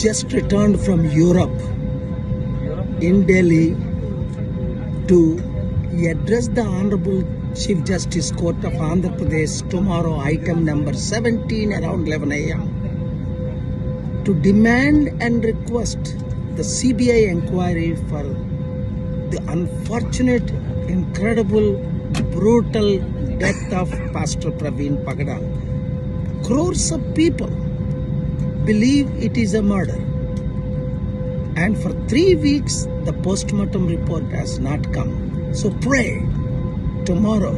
just returned from Europe in Delhi to address the Honorable Chief Justice Court of Andhra Pradesh tomorrow, item number 17 around 11 a.m. to demand and request the CBI inquiry for the unfortunate, incredible, brutal death of Pastor Praveen Pagadal. Crores of people believe it is a murder, and for 3 weeks the postmortem report has not come. So pray, tomorrow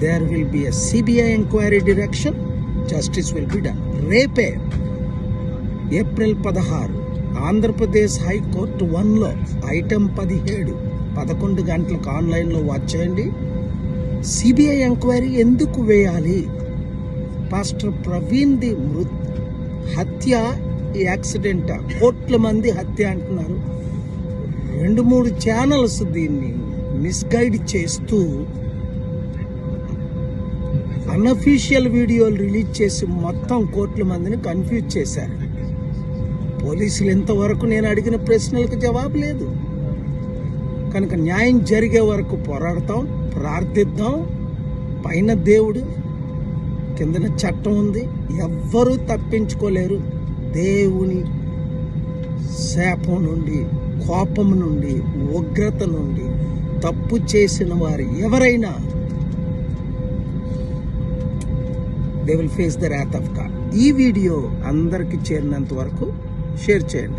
there will be a CBI inquiry direction, justice will be done. Repe April 16 Andhra Pradesh high court 1లో item 11 గంటలకు ఆన్లైన్లో watch చేయండి. CBI enquiry ఎందుకు వేయాలి? Pastor Praveen ది హత్య accident, కోట్ల మంది హత్య అంటున్నారు. 2-3 ఛానల్స్ దీన్ని మిస్గైడ్ చేస్తూ అన్అఫీషియల్ వీడియోలు రిలీజ్ చేసి మొత్తం కోట్ల మందిని కన్ఫ్యూజ్ చేశారు. పోలీసులు ఇంతవరకు నేను అడిగిన ప్రశ్నలకు జవాబు లేదు. కనుక న్యాయం జరిగే వరకు పోరాడతాం, ప్రార్థిద్దాం. పైన దేవుడు, కిందన చట్టం ఉంది, ఎవ్వరూ తప్పించుకోలేరు. దేవుని శాపం నుండి, కోపం నుండి, ఉగ్రత నుండి తప్పు చేసిన వారు ఎవరైనా they will face the Rath of God. ఈ వీడియో అందరికి చేరినంత వరకు షేర్ చేయండి.